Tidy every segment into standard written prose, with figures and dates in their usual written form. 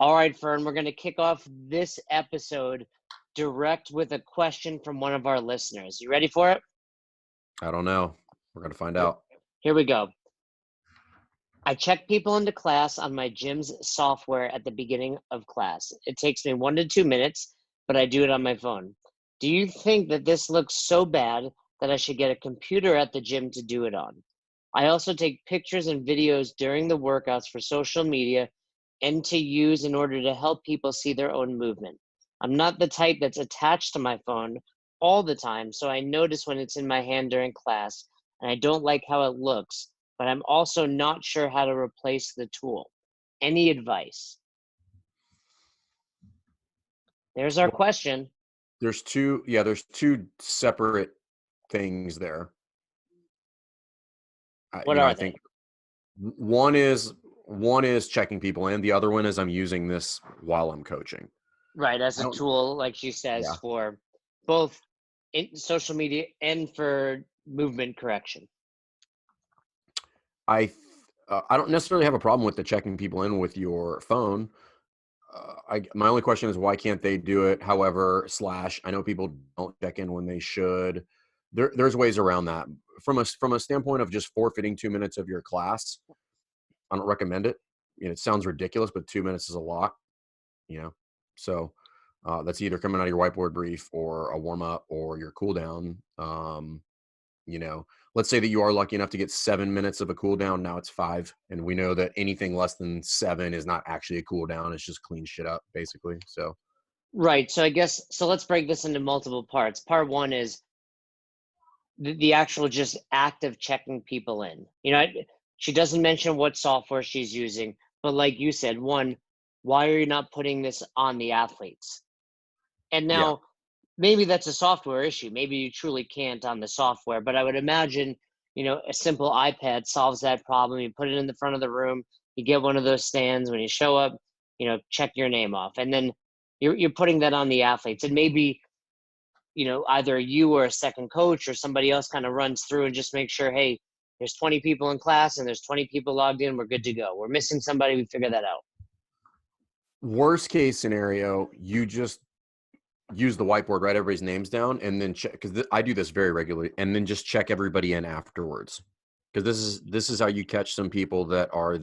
All right, Fern, we're going to kick off this episode direct with a question from one of our listeners. You ready for it? I don't know. We're going to find Here, out. here we go. I check people into class on my gym's software at the beginning of class. It takes me 1 to 2 minutes, but I do it on my phone. Do you think that this looks so bad that I should get a computer at the gym to do it on? I also take pictures and videos during the workouts for social media and to use in order to help people see their own movement. I'm not the type that's attached to my phone all the time, so I notice when it's in my hand during class, and I don't like how it looks, but I'm also not sure how to replace the tool. Any advice? There's our Well, question. there's two separate things there. What are I they? think one is checking people in. The other one is I'm using this while I'm coaching. Right, as I a don't. tool, like she says, Yeah. for both in social media and for movement correction. I don't necessarily have a problem with the checking people in with your phone. My only question is why can't they do it? However, I know people don't check in when they should. There's ways around that. From a standpoint of just forfeiting 2 minutes of your class, I don't recommend it. It sounds ridiculous, but 2 minutes is a lot. You know, so that's either coming out of your whiteboard brief or a warm up or your cool down. You know, let's say that you are lucky enough to get 7 minutes of a cool down. Now it's 5. And we know that anything less than 7 is not actually a cool down. It's just clean shit up, basically. So, Right, so I guess, so let's break this into multiple parts. Part one is the actual just act of checking people in. She doesn't mention what software she's using, but like you said, one, why are you not putting this on the athletes? And yeah. now maybe that's a software issue. Maybe you truly can't on the software, but I would imagine, a simple iPad solves that problem. You put it in the front of the room, you get one of those stands when you show up, check your name off. And then you're putting that on the athletes. And maybe, either you or a second coach or somebody else kind of runs through and just make sure, hey, there's 20 people in class and there's 20 people logged in. We're good to go. We're missing somebody. We figure that out. Worst case scenario, you just use the whiteboard, write everybody's names down, and then check, because I do this very regularly, and then just check everybody in afterwards. Because this is how you catch some people that are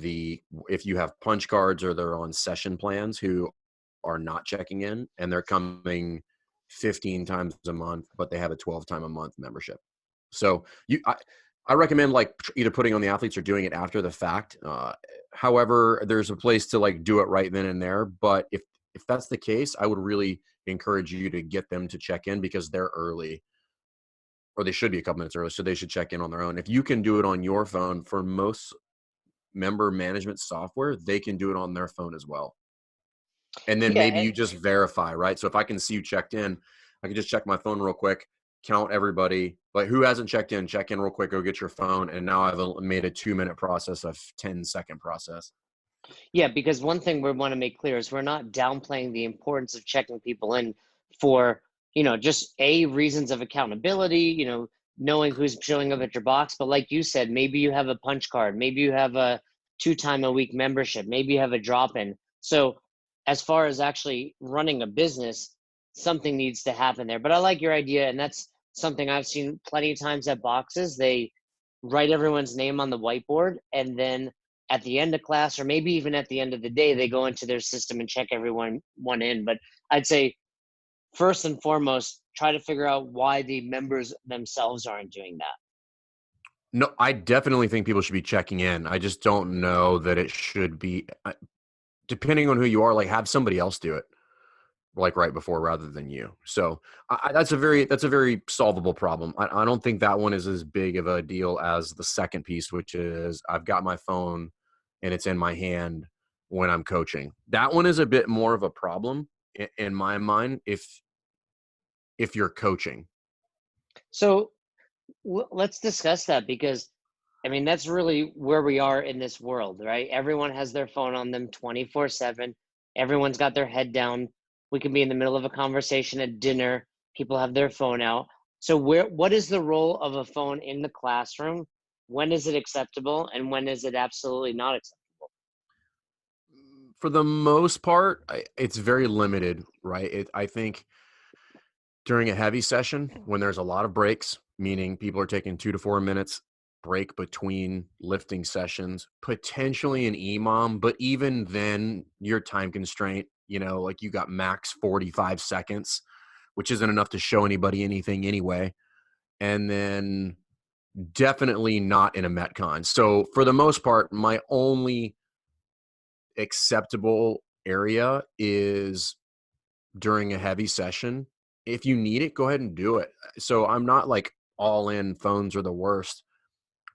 if you have punch cards or they're on session plans who are not checking in and they're coming 15 times a month, but they have a 12 time a month membership. So I recommend like either putting on the athletes or doing it after the fact. However, there's a place to like do it right then and there. But if that's the case, I would really encourage you to get them to check in because they're early, or they should be a couple minutes early. So they should check in on their own. If you can do it on your phone, for most member management software, they can do it on their phone as well. And then maybe Yeah. you just verify, right? So if I can see you checked in, I can just check my phone real quick, count everybody. Like who hasn't checked in, check in real quick, go get your phone. And now I've made a 2-minute process, a 10-second process. Yeah, because one thing we want to make clear is we're not downplaying the importance of checking people in for, just reasons of accountability, knowing who's showing up at your box. But like you said, maybe you have a punch card, maybe you have a 2-time-a-week membership, maybe you have a drop-in. So as far as actually running a business, something needs to happen there. But I like your idea, and that's something I've seen plenty of times at boxes. They write everyone's name on the whiteboard, and then at the end of class, or maybe even at the end of the day, they go into their system and check everyone in. But I'd say first and foremost, try to figure out why the members themselves aren't doing that. No, I definitely think people should be checking in. I just don't know that it should be, depending on who you are, like have somebody else do it, like right before rather than you. So that's a very solvable problem. I don't think that one is as big of a deal as the second piece, which is I've got my phone and it's in my hand when I'm coaching. That one is a bit more of a problem in my mind if you're coaching. So let's discuss that, because that's really where we are in this world, right? Everyone has their phone on them 24/7. Everyone's got their head down. We can be in the middle of a conversation at dinner. People have their phone out. So what is the role of a phone in the classroom? When is it acceptable and when is it absolutely not acceptable? For the most part, it's very limited, right? I think during a heavy session, when there's a lot of breaks, meaning people are taking 2 to 4 minutes break between lifting sessions, potentially an EMOM, but even then, your time constraint, like you got max 45 seconds, which isn't enough to show anybody anything anyway. And then definitely not in a Metcon. So for the most part, my only acceptable area is during a heavy session. If you need it, go ahead and do it. So I'm not like all in phones are the worst,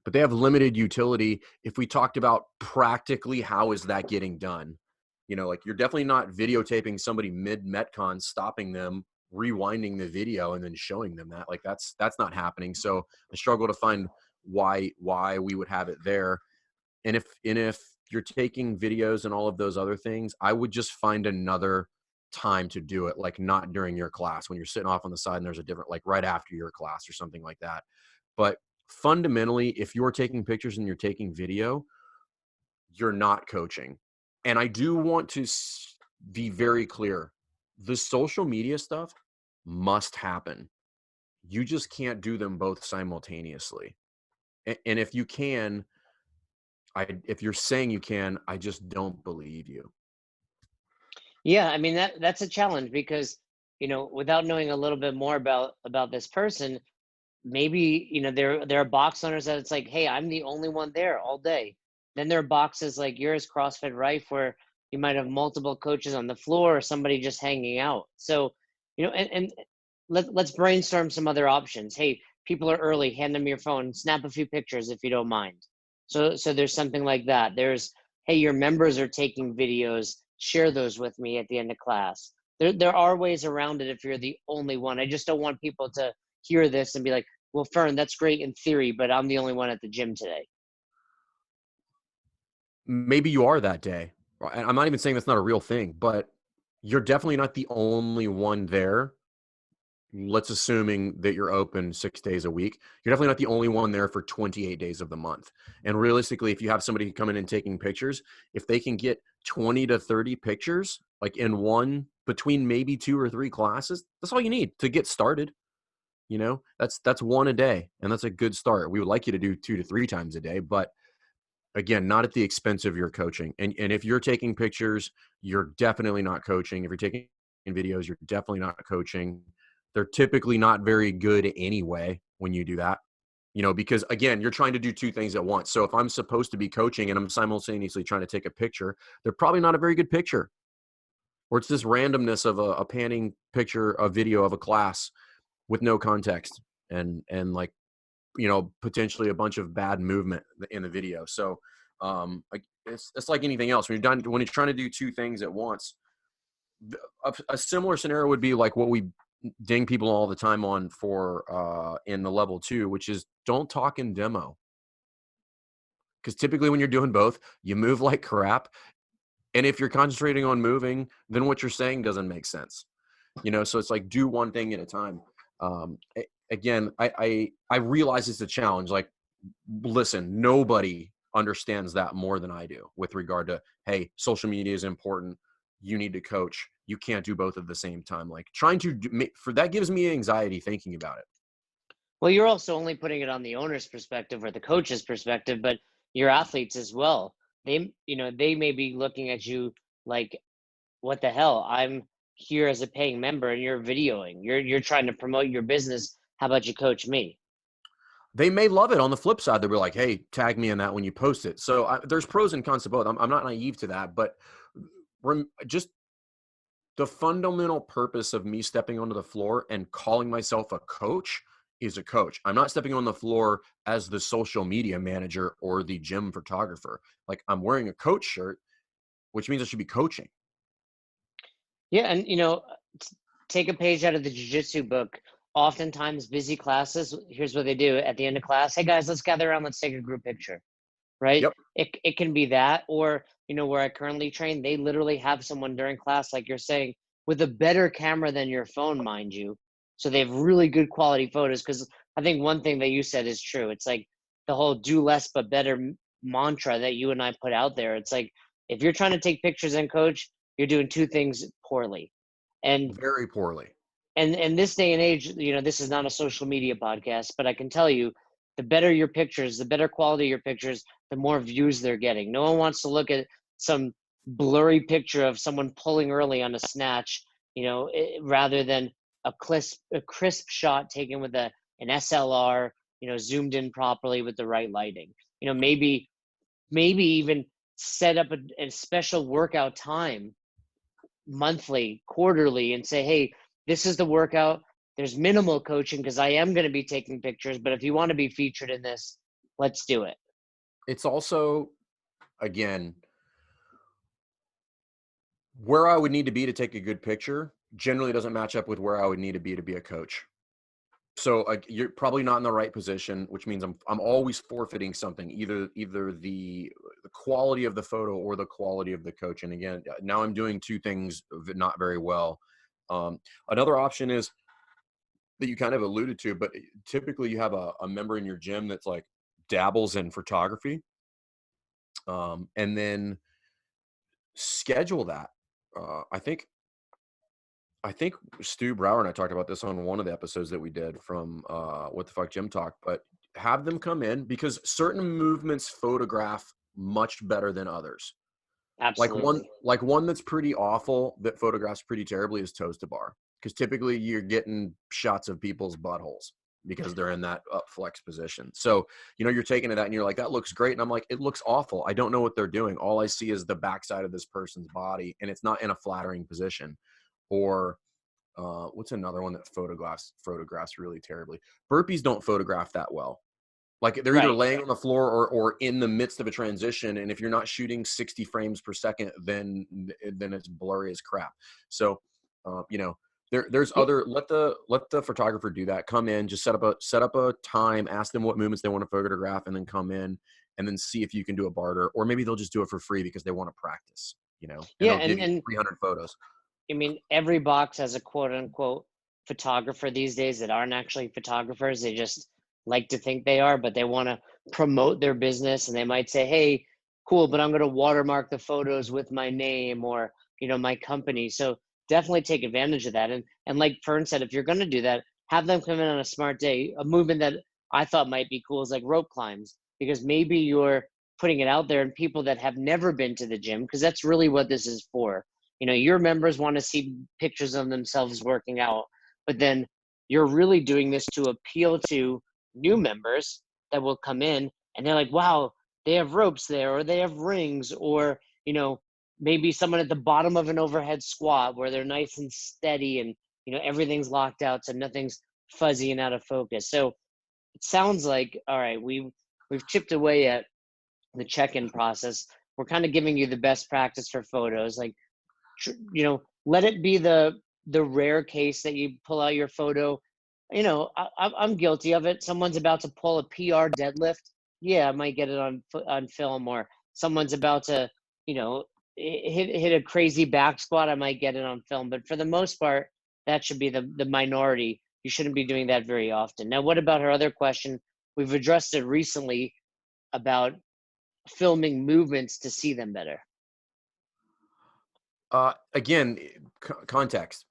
but they have limited utility. If we talked about practically how is that getting done, like you're definitely not videotaping somebody mid Metcon, stopping them, rewinding the video and then showing them that. Like that's not happening. So I struggle to find why we would have it there. And if you're taking videos and all of those other things, I would just find another time to do it, like not during your class when you're sitting off on the side and there's a different, like right after your class or something like that. But fundamentally, if you're taking pictures and you're taking video, you're not coaching. And I do want to be very clear. The social media stuff must happen. You just can't do them both simultaneously. And if you can, if you're saying you can, I just don't believe you. Yeah, I mean that's a challenge because without knowing a little bit more about this person, maybe there are box owners that it's like, hey, I'm the only one there all day. Then there are boxes like yours, CrossFit Rife, where you might have multiple coaches on the floor or somebody just hanging out. So and let's brainstorm some other options. Hey, people are early, hand them your phone, snap a few pictures if you don't mind. So there's something like that. There's, hey, your members are taking videos, share those with me at the end of class. There are ways around it if you're the only one. I just don't want people to hear this and be like, well, Fern, that's great in theory, but I'm the only one at the gym today. Maybe you are that day. And I'm not even saying that's not a real thing, but you're definitely not the only one there. Let's assuming that you're open 6 days a week. You're definitely not the only one there for 28 days of the month. And realistically, if you have somebody coming in and taking pictures, if they can get 20 to 30 pictures, like in one between maybe 2 or 3 classes, that's all you need to get started. That's one a day, and that's a good start. We would like you to do 2 to 3 times a day, but again, not at the expense of your coaching. And if you're taking pictures, you're definitely not coaching. If you're taking videos, you're definitely not coaching. They're typically not very good anyway when you do that, because again, you're trying to do 2 things at once. So if I'm supposed to be coaching and I'm simultaneously trying to take a picture, they're probably not a very good picture. Or it's this randomness of a panning picture, a video of a class with no context and like potentially a bunch of bad movement in the video. So like it's like anything else when you're trying to do 2 things at once. A similar scenario would be like what we ding people all the time on for in the level 2, which is don't talk in demo, because typically when you're doing both, you move like crap, and if you're concentrating on moving, then what you're saying doesn't make sense. So it's like do one thing at a time. Again, I realize it's a challenge. Like, listen, nobody understands that more than I do with regard to, hey, social media is important. You need to coach. You can't do both at the same time. Like trying to for that gives me anxiety thinking about it. Well, you're also only putting it on the owner's perspective or the coach's perspective, but your athletes as well. They may be looking at you like, what the hell? I'm here as a paying member and you're videoing. You're trying to promote your business. How about you coach me? They may love it. On the flip side, they'll be like, hey, tag me in that when you post it. So there's pros and cons to both. I'm not naive to that, but just the fundamental purpose of me stepping onto the floor and calling myself a coach is a coach. I'm not stepping on the floor as the social media manager or the gym photographer. Like I'm wearing a coach shirt, which means I should be coaching. Yeah, and take a page out of the jiu-jitsu book. Oftentimes busy classes, here's what they do at the end of class. Hey guys, let's gather around, let's take a group picture. Right? Yep. It can be that, or where I currently train, they literally have someone during class, like you're saying, with a better camera than your phone, mind you. So they have really good quality photos. Because I think one thing that you said is true. It's like the whole do less but better mantra that you and I put out there. It's like If you're trying to take pictures and coach, you're doing two things poorly. And Very poorly. and this day and age, this is not a social media podcast, but I can tell you, the better your pictures, the better quality your pictures, the more views they're getting. No one wants to look at some blurry picture of someone pulling early on a snatch, rather than a crisp shot taken with an SLR, zoomed in properly with the right lighting. Maybe even set up a special workout time monthly, quarterly, and say, hey, this is the workout. There's minimal coaching because I am going to be taking pictures, but if you want to be featured in this, let's do it. It's also, again, where I would need to be to take a good picture generally doesn't match up with where I would need to be a coach. So you're probably not in the right position, which means I'm always forfeiting something, either the quality of the photo or the quality of the coach. And again, now I'm doing two things not very well. Another option is that you kind of alluded to, but typically you have a member in your gym that's like dabbles in photography, and then schedule that. I think Stu Brower and I talked about this on one of the episodes that we did from What the Fuck Gym Talk, but have them come in because certain movements photograph much better than others. Absolutely. Like one that's pretty awful that photographs pretty terribly is toes to bar, because typically you're getting shots of people's buttholes because they're in that up flex position. So, you're taking it out and you're like, that looks great. And I'm like, it looks awful. I don't know what they're doing. All I see is the backside of this person's body and it's not in a flattering position. Or what's another one that photographs really terribly? Burpees don't photograph that well. Like they're either Right. laying on the floor or in the midst of a transition. And if you're not shooting 60 frames per second, then it's blurry as crap. So, there's Yeah, other, let the photographer do that. Come in, just set up a time, ask them what movements they want to photograph, and then come in and then see if you can do a barter, or maybe they'll just do it for free because they want to practice, and yeah, they'll give and you and 300 photos. I mean, every box has a quote unquote photographer these days that aren't actually photographers. They just like to think they are, but they want to promote their business, and they might say, hey, cool, but I'm going to watermark the photos with my name or, my company. So definitely take advantage of that. And like Fern said, if you're going to do that, have them come in on a smart day. A movement that I thought might be cool is like rope climbs, because maybe you're putting it out there and people that have never been to the gym, because that's really what this is for. Your members want to see pictures of themselves working out, but then you're really doing this to appeal to new members that will come in and they're like, wow, they have ropes there, or they have rings, or, maybe someone at the bottom of an overhead squat where they're nice and steady and, everything's locked out. So nothing's fuzzy and out of focus. So it sounds like, all right, we've chipped away at the check-in process. We're kind of giving you the best practice for photos. Like, let it be the rare case that you pull out your photo. I'm guilty of it. Someone's about to pull a PR deadlift. Yeah, I might get it on film. Or someone's about to, hit a crazy back squat. I might get it on film. But for the most part, that should be the minority. You shouldn't be doing that very often. Now, what about her other question? We've addressed it recently about filming movements to see them better. Again, context.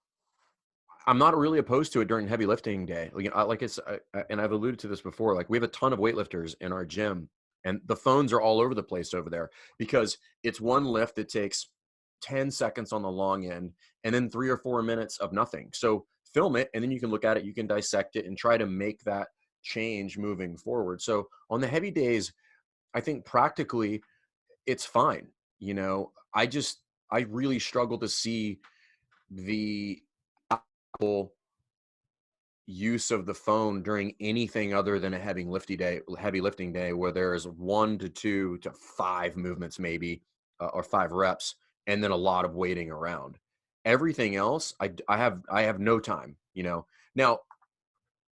I'm not really opposed to it during heavy lifting day. And I've alluded to this before. Like we have a ton of weightlifters in our gym, and the phones are all over the place over there because it's one lift that takes 10 seconds on the long end, and then 3 or 4 minutes of nothing. So film it, and then you can look at it, you can dissect it, and try to make that change moving forward. So on the heavy days, I think practically it's fine. I really struggle to see the use of the phone during anything other than a heavy lifting day where there's 1 to 2 to 5 movements maybe, or 5 reps, and then a lot of waiting around. Everything else, I have no time. Now,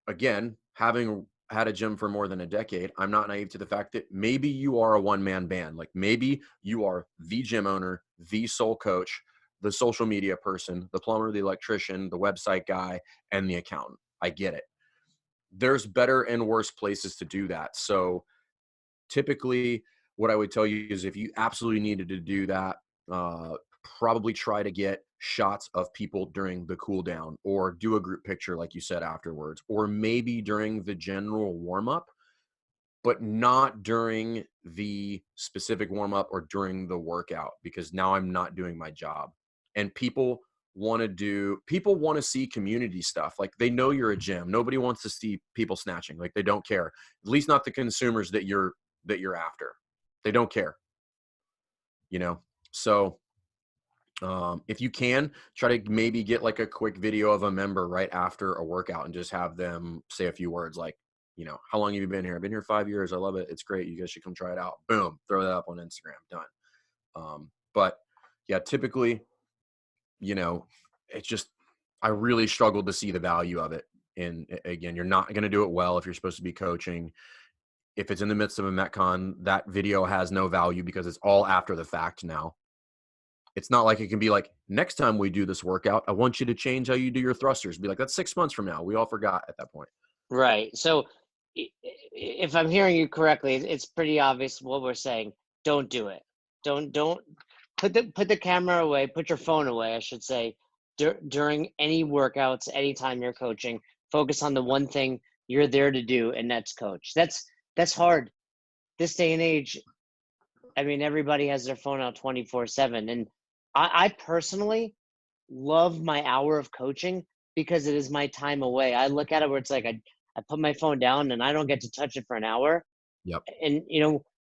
again, having had a gym for more than a decade, I'm not naive to the fact that maybe you are a one-man band. Like maybe you are the gym owner, the sole coach, the social media person, the plumber, the electrician, the website guy, and the accountant. I get it. There's better and worse places to do that. So typically what I would tell you is if you absolutely needed to do that, probably try to get shots of people during the cool down, or do a group picture like you said afterwards, or maybe during the general warm up, but not during the specific warm up or during the workout, because now I'm not doing my job. And people want to see community stuff. Like, they know you're a gym. Nobody wants to see people snatching. Like, they don't care. At least not the consumers that you're after. They don't care, you know? So if you can, try to maybe get like a quick video of a member right after a workout and just have them say a few words like, how long have you been here? I've been here 5 years. I love it. It's great. You guys should come try it out. Boom. Throw that up on Instagram. Done. But yeah, typically, it's just, I really struggled to see the value of it. And again, you're not going to do it well if you're supposed to be coaching. If it's in the midst of a Metcon, that video has no value because it's all after the fact now. It's not like it can be like, next time we do this workout, I want you to change how you do your thrusters. Be like, that's 6 months from now. We all forgot at that point. Right. So if I'm hearing you correctly, it's pretty obvious what we're saying. Don't do it. Don't put the camera away, put your phone away, I should say, during any workouts, anytime you're coaching. Focus on the one thing you're there to do, and that's coach. That's hard. This day and age, I mean, everybody has their phone out 24/7. And I personally love my hour of coaching because it is my time away. I look at it where it's like I put my phone down and I don't get to touch it for an hour. Yep. And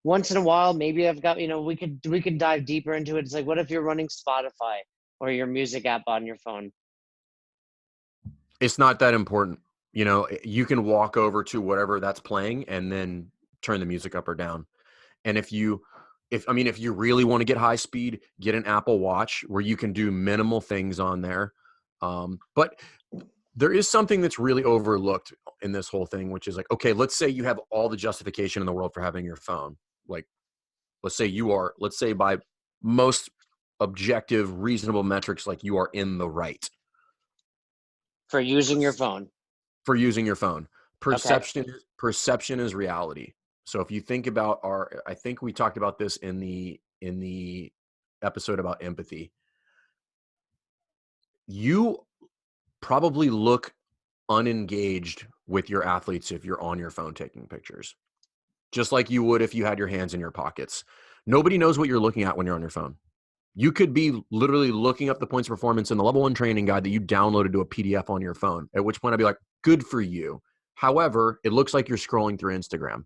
once in a while, maybe I've got, we could dive deeper into it. It's like, what if you're running Spotify or your music app on your phone? It's not that important. You can walk over to whatever that's playing and then turn the music up or down. And if you really want to get high speed, get an Apple Watch where you can do minimal things on there. But there is something that's really overlooked in this whole thing, which is like, okay, let's say you have all the justification in the world for having your phone. Like, let's say by most objective, reasonable metrics, like you are in the right For using your phone. for using your phone. Okay. Perception is reality. So if you think about I think we talked about this in the episode about empathy. You probably look unengaged with your athletes if you're on your phone taking pictures, just like you would if you had your hands in your pockets. Nobody knows what you're looking at when you're on your phone. You could be literally looking up the points of performance in the level 1 training guide that you downloaded to a PDF on your phone, at which point I'd be like, good for you. However, it looks like you're scrolling through Instagram.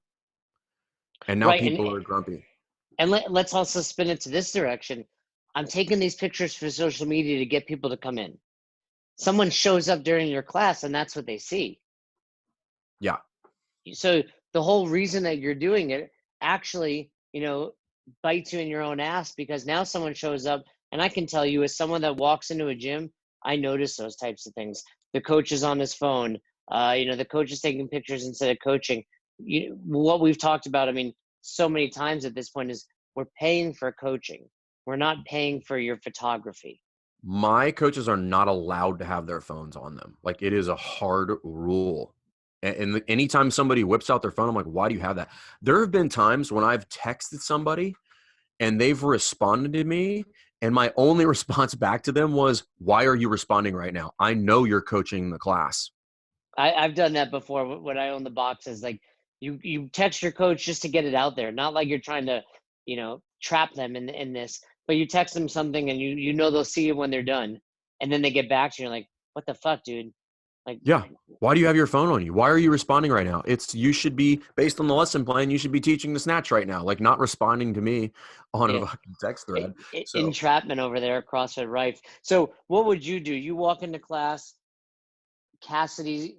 And now Right. people are grumpy. And let's also spin it to this direction. I'm taking these pictures for social media to get people to come in. Someone shows up during your class and that's what they see. Yeah. So the whole reason that you're doing it actually, bites you in your own ass, because now someone shows up, and I can tell you, as someone that walks into a gym, I notice those types of things. The coach is on his phone. The coach is taking pictures instead of coaching. What we've talked about, I mean, so many times at this point, is we're paying for coaching. We're not paying for your photography. My coaches are not allowed to have their phones on them. Like, it is a hard rule. And anytime somebody whips out their phone, I'm like, why do you have that? There have been times when I've texted somebody and they've responded to me, and my only response back to them was, why are you responding right now? I know you're coaching the class. I've done that before when I own the boxes. Like, you text your coach just to get it out there, not like you're trying to, trap them in this, but you text them something and they'll see it when they're done, and then they get back to you, like, what the fuck, dude? Like, Yeah. Why do you have your phone on you? Why are you responding right now? You should be, based on the lesson plan, you should be teaching the snatch right now, like not responding to me on a yeah, fucking text thread. So entrapment over there, CrossFit Rife. So what would you do? You walk into class, Cassidy,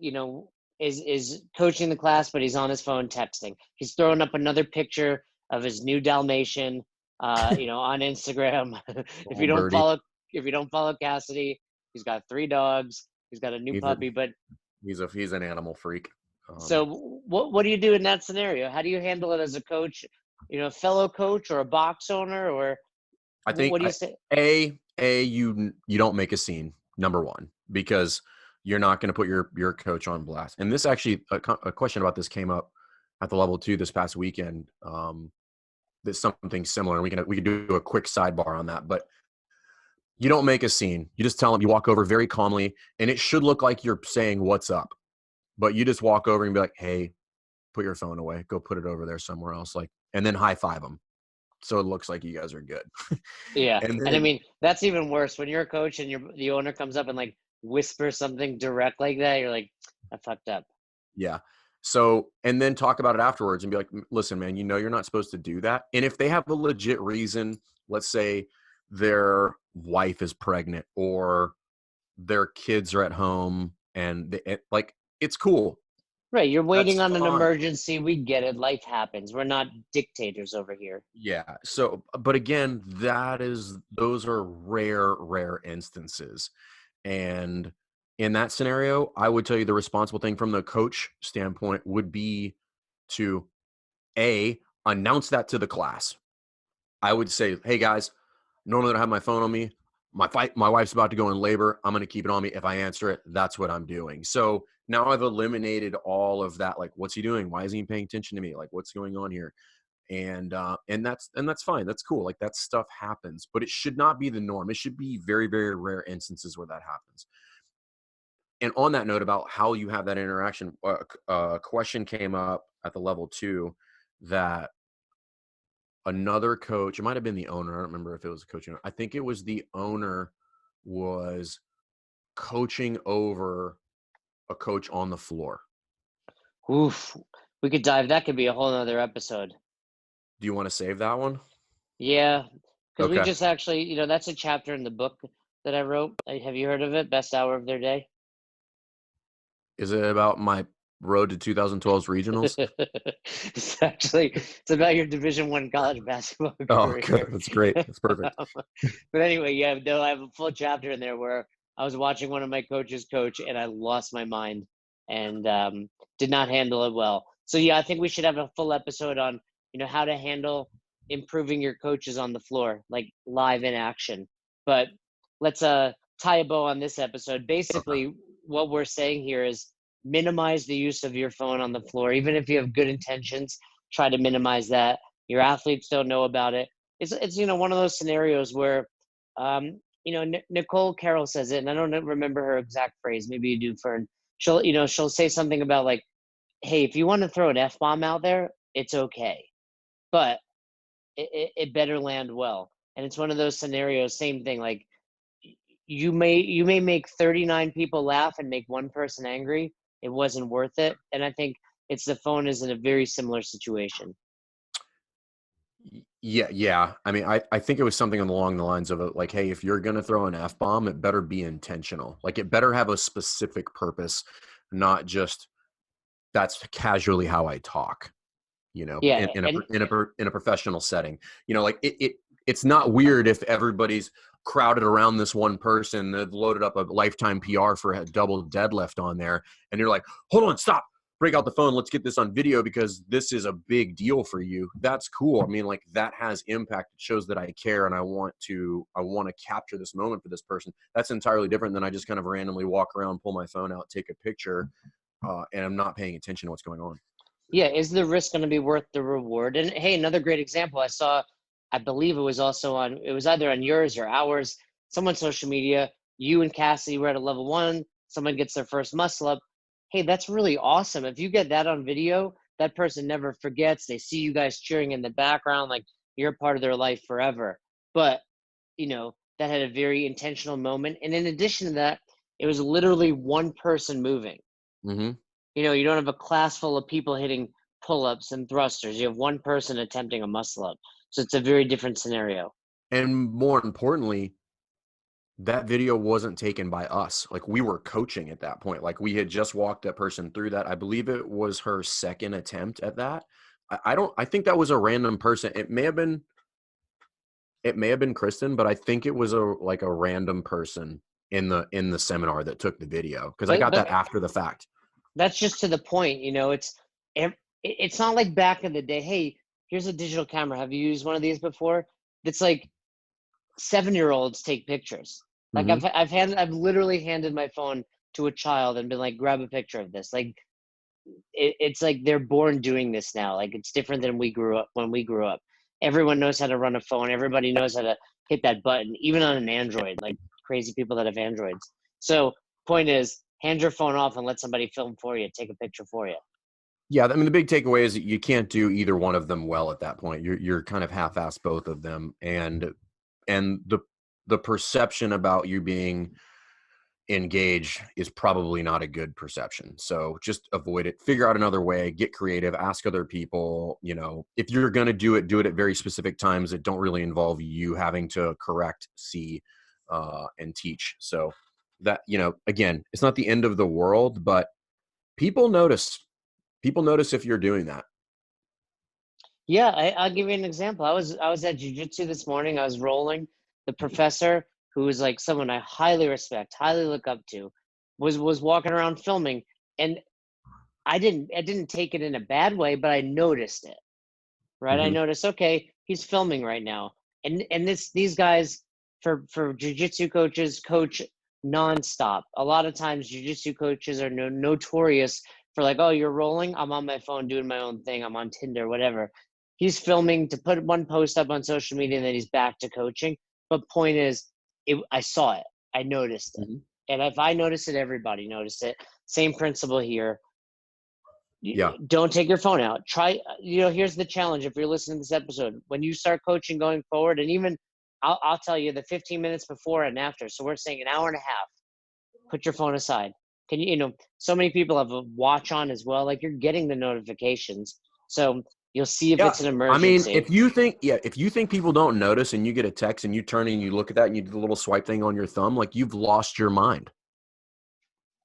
is coaching the class, but he's on his phone texting. He's throwing up another picture of his new Dalmatian, on Instagram. if you old don't birdie, follow, if you don't follow Cassidy, he's got 3 dogs. He's got a new he's a, puppy. But he's an animal freak. so what do you do in that scenario? How do you handle it as a coach, fellow coach or a box owner, or I think what do you say? you don't make a scene, number one, because you're not going to put your coach on blast. And this actually, a question about this came up at the level 2 this past weekend. that's something similar. We can do a quick sidebar on that, but you don't make a scene. You just tell them, you walk over very calmly, and it should look like you're saying what's up, but you just walk over and be like, hey, put your phone away, go put it over there somewhere else, like, and then high five them so it looks like you guys are good. Yeah. And And I then mean, that's even worse when you're a coach and the owner comes up and like whispers something direct like that. You're like, I fucked up. yeah. So, and then talk about it afterwards and be like, listen, man, you're not supposed to do that. And if they have a legit reason, let's say their wife is pregnant or their kids are at home and like, it's cool. Right. You're That's waiting on an fine. emergency. We get it. Life happens. We're not dictators over here. Yeah. So, but again, those are rare instances. And in that scenario, I would tell you the responsible thing from the coach standpoint would be to announce that to the class. I would say, hey guys, normally I don't have my phone on me. My wife's about to go in labor. I'm going to keep it on me. If I answer it, that's what I'm doing. So now I've eliminated all of that. Like, what's he doing? Why isn't he paying attention to me? Like, what's going on here? And that's fine. That's cool. Like, that stuff happens, but it should not be the norm. It should be very, very rare instances where that happens. And on that note about how you have that interaction, a question came up at the level 2 that another coach, it might have been the owner. I don't remember if it was a coach. I think it was the owner was coaching over a coach on the floor. Oof. We could dive. That could be a whole nother episode. Do you want to save that one? Yeah. Because we Okay. just actually, that's a chapter in the book that I wrote. Have you heard of it? Best hour of their day? Is it about my road to 2012's regionals? It's about your Division I college basketball Oh, career. good. That's great. That's perfect. But anyway, yeah, no, I have a full chapter in there where I was watching one of my coaches coach and I lost my mind and did not handle it well. So yeah, I think we should have a full episode on how to handle improving your coaches on the floor, like live in action. But let's tie a bow on this episode. Okay. Basically, what we're saying here is minimize the use of your phone on the floor. Even if you have good intentions, try to minimize that. Your athletes don't know about it. It's one of those scenarios where Nicole Carroll says it, and I don't remember her exact phrase. Maybe you do, Fern. She'll say something about like, hey, if you want to throw an F-bomb out there, it's okay, but it better land well. And it's one of those scenarios, same thing, like you may make 39 people laugh and make one person angry. It wasn't worth it. And I think the phone is in a very similar situation. Yeah. I mean, I think it was something along the lines of like, hey, if you're going to throw an F-bomb, it better be intentional. Like, it better have a specific purpose, not just that's casually how I talk, Yeah, in a professional setting. Like it's not weird if everybody's crowded around this one person that loaded up a lifetime PR for a double deadlift on there. And you're like, hold on, stop, break out the phone. Let's get this on video because this is a big deal for you. That's cool. I mean, like, that has impact. It shows that I care and I want to capture this moment for this person. That's entirely different than I just kind of randomly walk around, pull my phone out, take a picture, and I'm not paying attention to what's going on. yeah. Is the risk going to be worth the reward? And hey, another great example I saw, I believe it was either on yours or ours, someone's social media. You and Cassidy were at a level 1. Someone gets their first muscle up. Hey, that's really awesome. If you get that on video, that person never forgets. They see you guys cheering in the background, like you're a part of their life forever. But, that had a very intentional moment. And in addition to that, it was literally one person moving. Mm-hmm. You don't have a class full of people hitting pull-ups and thrusters. You have one person attempting a muscle up. So it's a very different scenario. And more importantly, that video wasn't taken by us. Like, we were coaching at that point. Like, we had just walked that person through that. I believe it was her second attempt at that. I think that was a random person. It may have been Kristen, but I think it was a random person in the seminar that took the video, because I got But that after the fact. that's just to the point. It's not like back in the day. Hey, here's a digital camera. Have you used one of these before? It's like 7-year-olds take pictures. Like Mm-hmm. I've literally handed my phone to a child and been like, grab a picture of this. Like it's like they're born doing this now. Like, it's different than when we grew up. Everyone knows how to run a phone. Everybody knows how to hit that button, even on an Android, like crazy people that have Androids. So point is, hand your phone off and let somebody film for you, take a picture for you. Yeah, I mean, the big takeaway is that you can't do either one of them well at that point. You're kind of half-assed both of them, and the perception about you being engaged is probably not a good perception. So just avoid it. Figure out another way. Get creative. Ask other people. You know, if you're going to do it at very specific times that don't really involve you having to correct, see, and teach. So that, you know, again, it's not the end of the world, but people notice. People notice if you're doing that. Yeah, I'll give you an example. I was at jujitsu this morning. I was rolling. The professor, who is like someone I highly respect, highly look up to, was walking around filming, and I didn't take it in a bad way, but I noticed it. Right? I Mm-hmm. noticed, okay, he's filming right now, and these guys for jujitsu coaches coach nonstop. A lot of times, jujitsu coaches are notorious for like, oh, you're rolling. I'm on my phone doing my own thing. I'm on Tinder, whatever. He's filming to put one post up on social media, and then he's back to coaching. But point is, I saw it. I noticed it. Mm-hmm. And if I notice it, everybody noticed it. Same principle here. Yeah. Don't take your phone out. Try, here's the challenge. If you're listening to this episode, when you start coaching going forward, and even I'll tell you the 15 minutes before and after. So we're saying an hour and a half, put your phone aside. Can so many people have a watch on as well. Like, you're getting the notifications. So you'll see if Yeah. it's an I mean, emergency. if you think people don't notice and you get a text and you turn and you look at that and you do the little swipe thing on your thumb, like, you've lost your mind.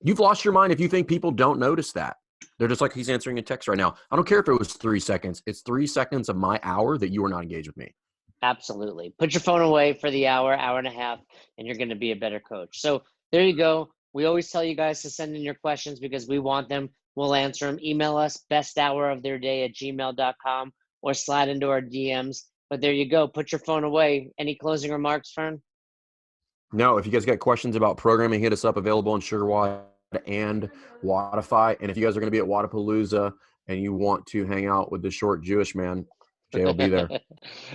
You've lost your mind if you think people don't notice that. They're just like, he's answering a text right now. I don't care if it was 3 seconds. It's 3 seconds of my hour that you are not engaged with me. Absolutely. Put your phone away for the hour, hour and a half, and you're going to be a better coach. So there you go. We always tell you guys to send in your questions because we want them. We'll answer them. Email us besthouroftheirday@gmail.com or slide into our DMs. But there you go. Put your phone away. Any closing remarks, Fern? No, if you guys got questions about programming, hit us up. Available on SugarWOD and Wodify. And if you guys are going to be at Wadapalooza and you want to hang out with the short Jewish man, Jay will be there.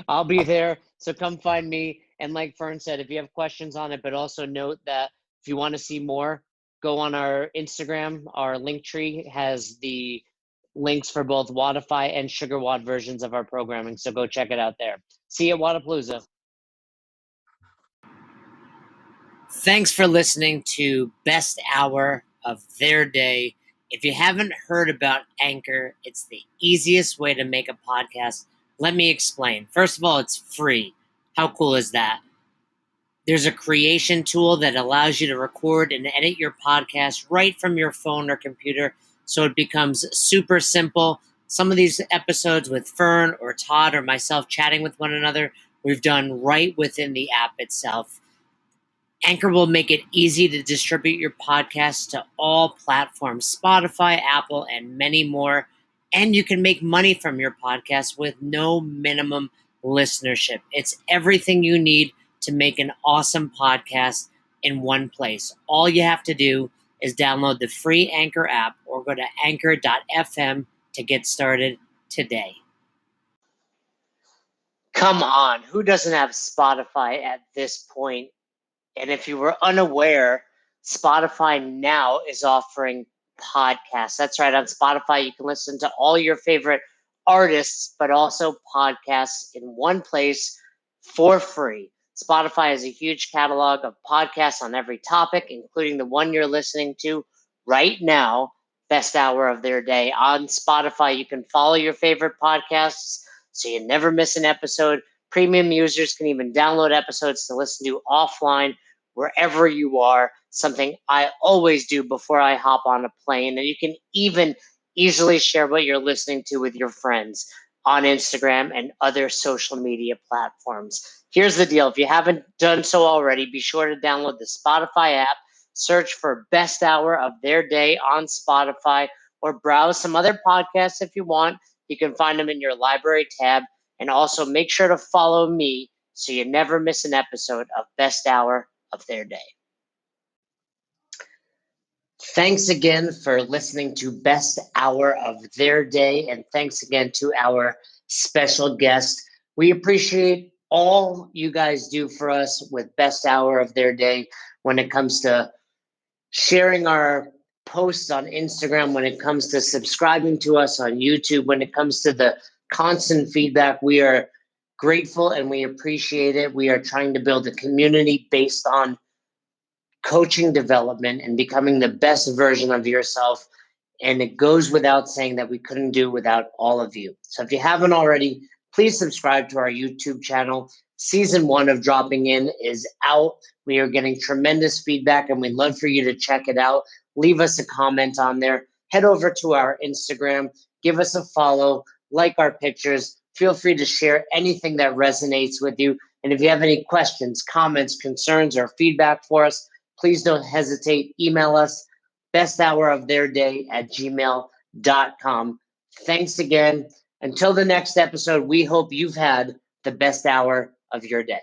I'll be there. So come find me. And like Fern said, if you have questions on it, but also note that if you want to see more, go on our Instagram. Our link tree has the links for both Wodify and SugarWOD versions of our programming. So go check it out there. See you at Wadapalooza. Thanks for listening to Best Hour of Their Day. If you haven't heard about Anchor, it's the easiest way to make a podcast. Let me explain. First of all, it's free. How cool is that? There's a creation tool that allows you to record and edit your podcast right from your phone or computer, so it becomes super simple. Some of these episodes with Fern or Todd or myself chatting with one another, we've done right within the app itself. Anchor will make it easy to distribute your podcast to all platforms, Spotify, Apple, and many more. And you can make money from your podcast with no minimum listenership. It's everything you need to make an awesome podcast in one place. All you have to do is download the free Anchor app or go to anchor.fm to get started today. Come on, who doesn't have Spotify at this point? And if you were unaware, Spotify now is offering podcasts. That's right. On Spotify, you can listen to all your favorite artists, but also podcasts in one place for free. Spotify has a huge catalog of podcasts on every topic, including the one you're listening to right now, Best Hour of Their Day. On Spotify, you can follow your favorite podcasts so you never miss an episode. Premium users can even download episodes to listen to offline wherever you are, something I always do before I hop on a plane. And you can even easily share what you're listening to with your friends on Instagram and other social media platforms. Here's the deal. If you haven't done so already, be sure to download the Spotify app, search for Best Hour of Their Day on Spotify, or browse some other podcasts if you want. You can find them in your library tab. And also make sure to follow me so you never miss an episode of Best Hour of Their Day. Thanks again for listening to Best Hour of Their Day, and thanks again to our special guest, We appreciate all you guys do for us with best hour of their day when it comes to sharing our posts on Instagram, when it comes to subscribing to us on YouTube, when it comes to the constant feedback. We are grateful and we appreciate it. We are trying to build a community based on coaching development and becoming the best version of yourself. And it goes without saying that we couldn't do without all of you. So if you haven't already, please subscribe to our YouTube channel. Season 1 of Dropping In is out. We are getting tremendous feedback and we'd love for you to check it out. Leave us a comment on there. Head over to our Instagram, give us a follow, like our pictures. Feel free to share anything that resonates with you. And if you have any questions, comments, concerns, or feedback for us, please don't hesitate. Email us besthouroftheirday@gmail.com. Thanks again. Until the next episode, we hope you've had the best hour of your day.